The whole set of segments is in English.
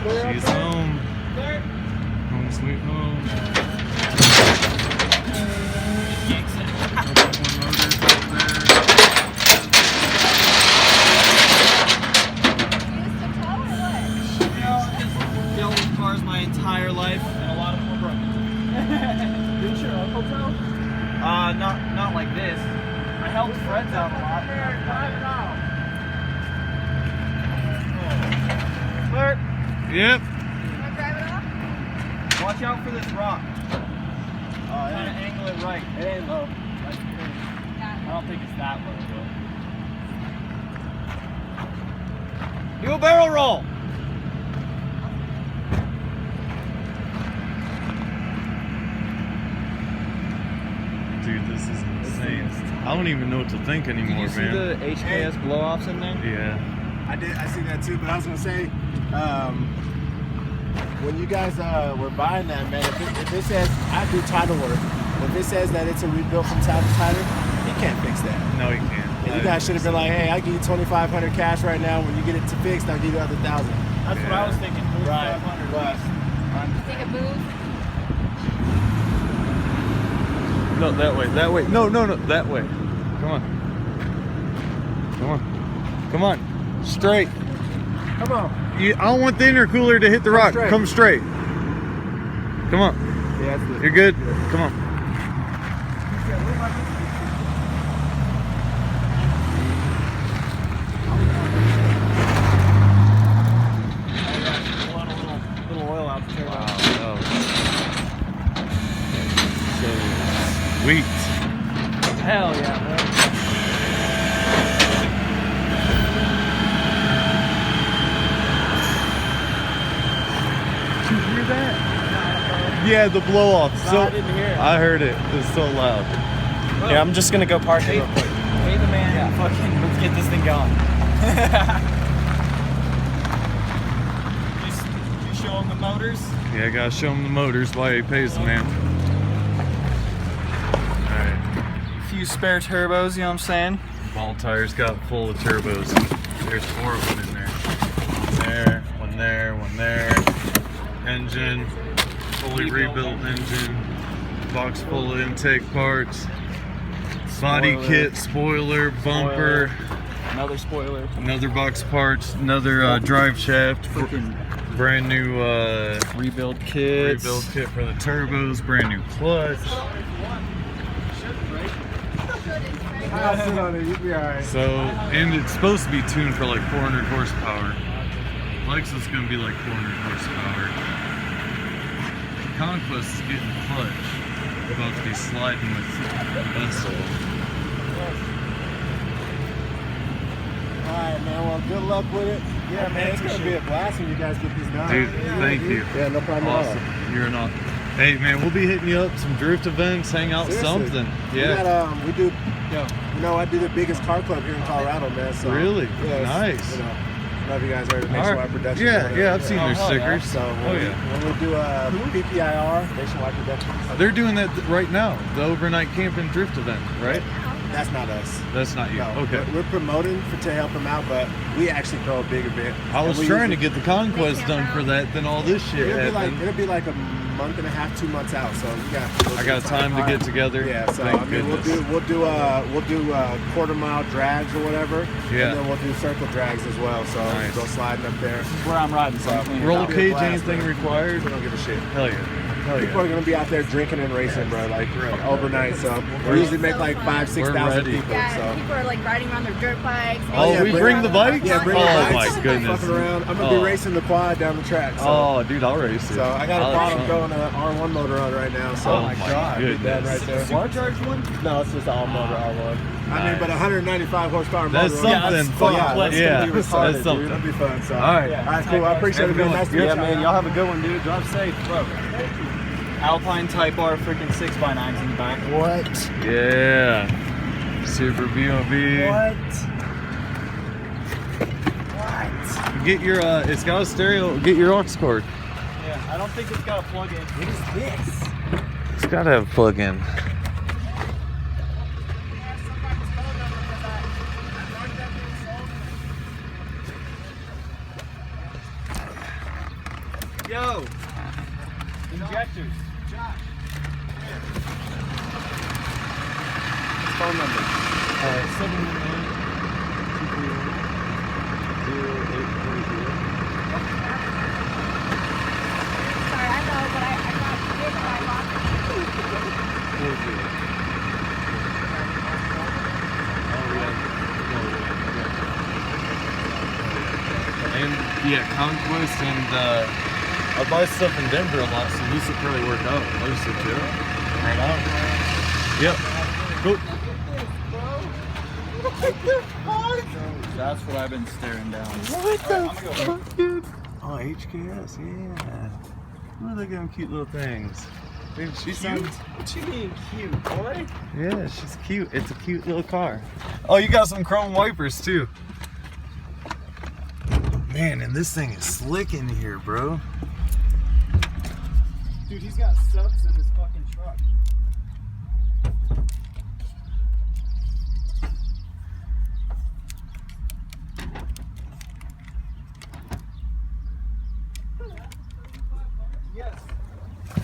She's home. Home sweet home. Dealt with cars my entire life, and a lot of them were broken. Didn't your uncle tell? Not like this. I helped friends out a lot. Drive it out. Clerk, Yep. You wanna drive it off? watch out for this rock. Trying to angle it right. It ain't low. I don't think it's that low, though. Do a barrel roll. Dude, this is insane. I don't even know what to think anymore, Did you see man. the HKS blow-offs in there? Yeah. I see that too, but I was gonna say, when you guys were buying that, man, if it says, I do title work, if it says that it's a rebuilt from top to title, you can't fix that. No, you can't. And you guys should have been like, hey, I'll give you $2,500 cash right now. When you get it to fixed, I'll give you the other $1,000. That's what I was thinking. Right. 500. But You think it moves? No, that way. That way. No, that way. Come on. Come on. Come on. Straight. come on. I don't want the intercooler to hit the rock. straight. Come straight. Come on. Yeah, that's good. You're good? Come on. Little oil out the turbo. Wow. So sweet. Hell yeah, man. Did you hear that? Yeah, the blow off. No, I didn't hear it. I heard it. It's so loud. Yeah, I'm just gonna go park it real quick. Hey the man, fucking, let's get this thing going. you show him the motors? Yeah, I gotta show him the motors while he pays the man. Alright. A few spare turbos, you know what I'm saying? Ball tires got full of turbos. There's 4 of them in there. One there, one there. Engine, fully rebuilt engine. Box full of intake parts. Body kit, spoiler, bumper. Another spoiler. Another box parts, another drive shaft. Freaking Brand new rebuild kits. rebuild kit for the turbos. Brand new clutch. I'll sit on it. You'll be alright. So, and it's supposed to be tuned for like 400 horsepower. Lexus is going to be like 400 horsepower. Conquest is getting clutch. About to be sliding with Vessel. Alright, man. Well, good luck with it. Yeah, man. It's gonna be a blast when you guys get these done. Dude, thank you. Yeah, no problem Awesome. at all. You're an awesome. Hey man, we'll be hitting you up some drift events, hang out, Seriously. something. Yeah. We do. You know, I do the biggest car club here in Colorado, man. So Really? yeah, Nice. You know, I don't know if you guys heard of All Nationwide right. Productions. Yeah, I've seen their hell yeah. stickers. So Oh yeah. when we do PPIR, Nationwide Productions, They're doing that right now, the overnight camping drift event, right? that's not us. That's not you. No, Okay. We're promoting to help them out, but we actually throw a big event. I was And we trying to usually- get the conquest done for that, then all this shit happened. It'll be like a month and a half, 2 months out. So we got. I got time to get together. Yeah, so Thank I mean, goodness. we'll do quarter mile drags or whatever. Yeah. And then we'll do circle drags as well. So Nice. go sliding up there. Where I'm riding, so I'm cleaning it Roll up. cage, blast, anything man. required? We don't give a shit. Hell yeah. Hell People yeah. are gonna be out there drinking and racing, bro. Like Right. overnight. So we usually make like 5,000-6,000 ready. people. Yeah, So. people are like riding around their dirt bikes. Oh, yeah, we bring the bikes? Yeah, bring Oh the my bikes. goodness. Fucking around. I'm gonna Oh. be racing the quad down the track. So. Oh, dude, I'll race it. So I got a I'll bottom have throwing an R1 motor on right now. So Oh my God. Big bad right there. Supercharged one? No, it's just all motor R1. I mean, Nice. but 195 horsepower That's motor. something. that's Oh, yeah, fucking that's yeah, gonna be that's retarded, something. dude. That'll be fun. So. All right. All right, cool. I appreciate it, man. Nice to meet Yeah, you. man. Y'all have a good one, dude. Drive safe. Bro. Alpine Type R freaking 6x9s in the back. What? Yeah. Super BOB. What? Get your, it's got a stereo. Get your aux cord. Yeah, I don't think it's got a plug-in. What is this? It's got to have a plug-in. Yo! Injectors. Josh. Phone number. 719-238-0840. Sorry, I know, but I got hit by lots of And yeah, Conquest and I buy stuff in Denver a lot, so this will probably work out mostly too. Right on. Yep. Cool. That's what I've been staring down. What the fuck, dude? Oh, HKS, yeah. Look at them cute little things. Dude, she sounds. What you mean cute, boy? Yeah, she's cute. It's a cute little car. Oh, you got some chrome wipers too. Man, and this thing is slick in here, bro. Dude, he's got subs in his fucking truck. Yes,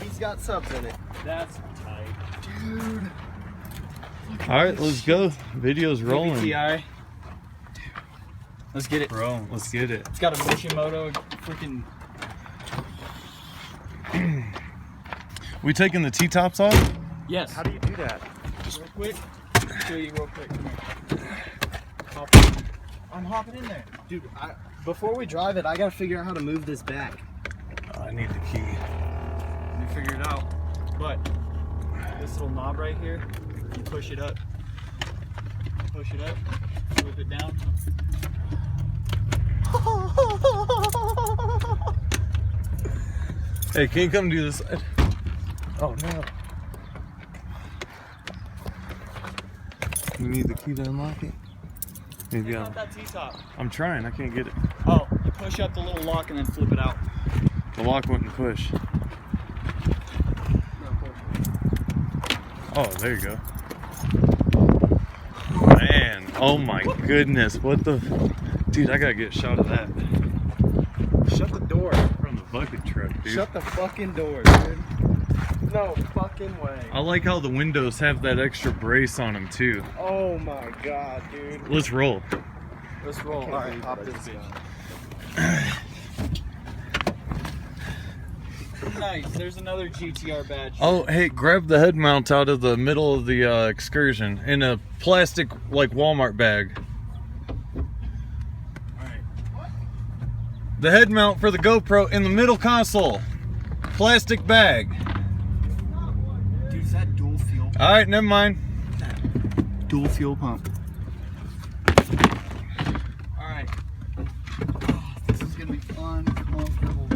he's got subs in it. That's tight. Dude. All right, let's go. Video's rolling. VTI. Let's get it. Bro, let's get it. It's got a Mishimoto freaking. We taking the T-tops off? Yes. How do you do that? Just real quick. Show you real quick. Come here. I'm hopping in there. Dude, before we drive it, I gotta figure out how to move this back. Oh, I need the key. Let me figure it out. But this little knob right here, you push it up. Push it up. Flip it down. Hey, can you come do this side? Oh no. You need the key to unlock it? Maybe Take out that T-top. I'm trying, I can't get it. Oh, you push up the little lock and then flip it out. The lock wouldn't push. Oh, there you go. Man, oh my goodness, what the... Dude, I gotta get a shot of that. Shut the door. From the bucket truck, dude. Shut the fucking door, dude. No fucking way. I like how the windows have that extra brace on them too. Oh my god, dude. Let's roll. Let's roll. Can't Alright, believe pop what this I just bitch. Nice, there's another GTR badge. Oh, hey, grab the head mount out of the middle of the Excursion in a plastic, like, Walmart bag. Alright. The head mount for the GoPro in the middle console. Plastic bag. Dude, is that dual fuel? Alright, never mind. Dual fuel pump. Alright. Oh, this is gonna be uncomfortable.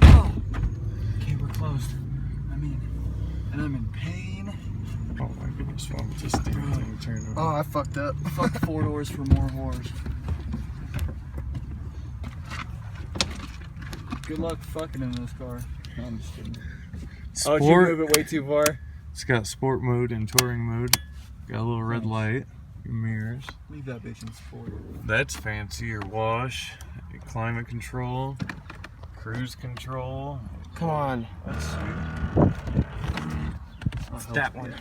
Oh. Okay, we're closed. And I'm in pain. Oh my goodness, why would this damn thing turn Oh, on? I fucked up. Fuck 4 doors for more whores. Good luck fucking in this car. No, I'm just kidding. Oh, did you move it way too far? It's got sport mode and touring mode. Got a little red light. Mirrors. Leave that bitch in sport. That's fancy. Your wash, your climate control, cruise control. Come on. That's sweet. It's that one.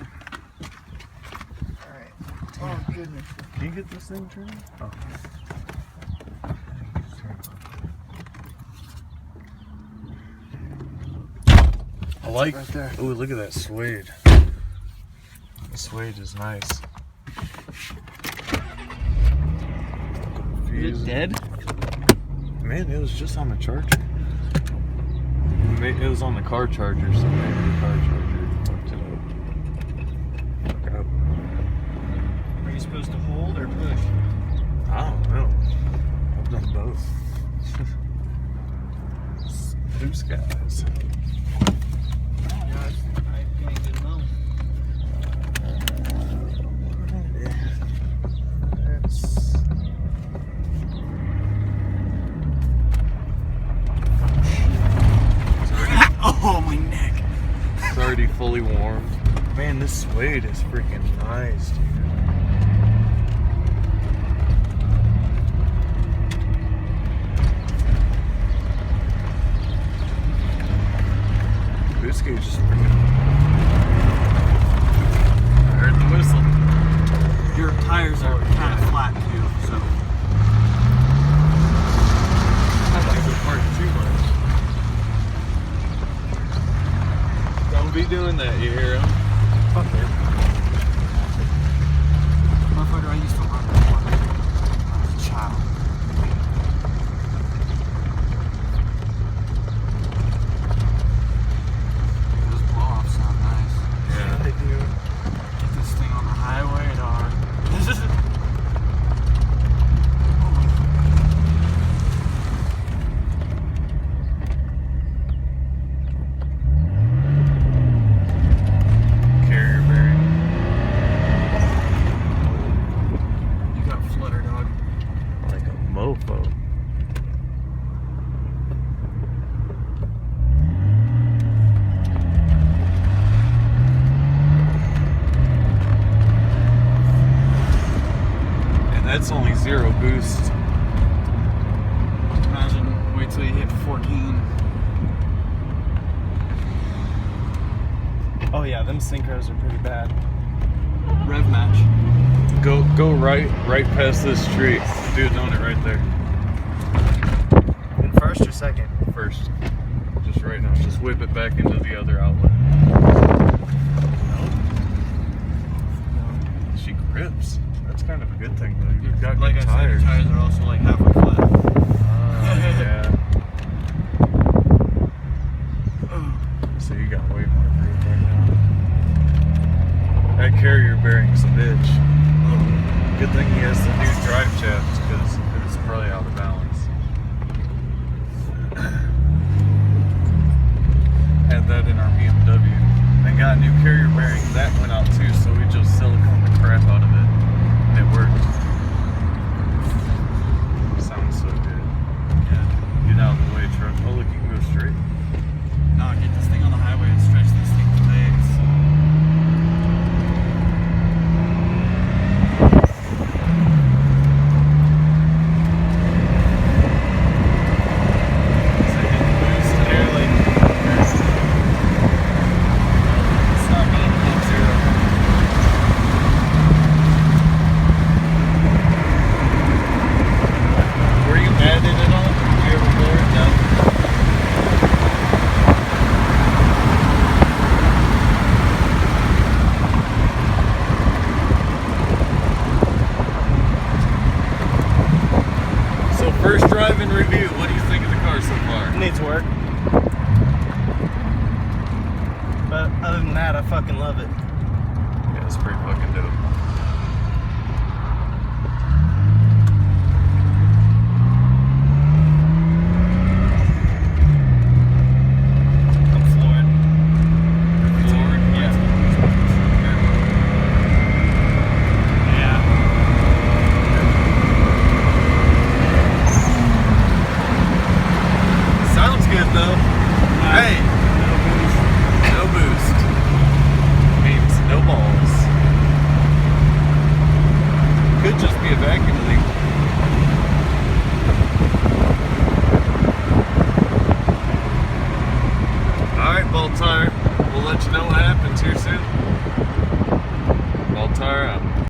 Alright. Oh, goodness. Can you get this thing turned? Oh. I like. Right there. Oh, look at that suede. The suede is nice. Is it dead? Man, it was just on the charger. It was on the car charger, so maybe the car charger fucked it up. Fuck up. Are you supposed to hold or push? I don't know. I've done both. Blue skies. I can't get them out. Oh, my neck. It's already fully warmed. Man, this suede is freaking nice, dude. gauge is pretty. I heard the whistle. Your tires are kind of flat too, so. I don't think we're parking too much. Don't be doing that, you hear him? Fuck it. Motherfucker, I used to run that one when I was a child. Those blow-offs sound nice. Yeah. They do. Get this thing on the highway, dog. Carrier bearing. You got flutter, dog. Like a mofo. And that's only 0 boost. Imagine, wait till you hit 14. Oh yeah, them synchros are pretty bad. Rev match. Go right past this tree. Dude, on it right there. In first or second? First. Just right now. Just whip it back into the other outlet. She grips. That's kind of a good thing though. You've got Like good I said, your tires. tires are also like halfway flat. Yeah. So you got way more grip right now. That carrier bearing's a bitch. Good thing he has the new drive shaft because it's probably out of balance. Had that in our BMW. And got a new carrier bearing. That went out too, so we just silicone the crap out of it. And it worked. Sounds so good. Yeah. Get out of the way, truck. Oh, look, you can go straight. Nah, get this thing on the highway and stretch this thing to legs. Were you mad at it all? Did you ever blow it down? So first drive and review, what do you think of the car so far? It needs work. But other than that, I fucking love it. Yeah, it's pretty fucking dope. I'm floored. Floored? Yeah. Yeah. Sounds good though. Hey, no boost. Means no balls. Could just be a vacuum leak. Alright, ball tire. We'll let you know what happens here soon. Ball tire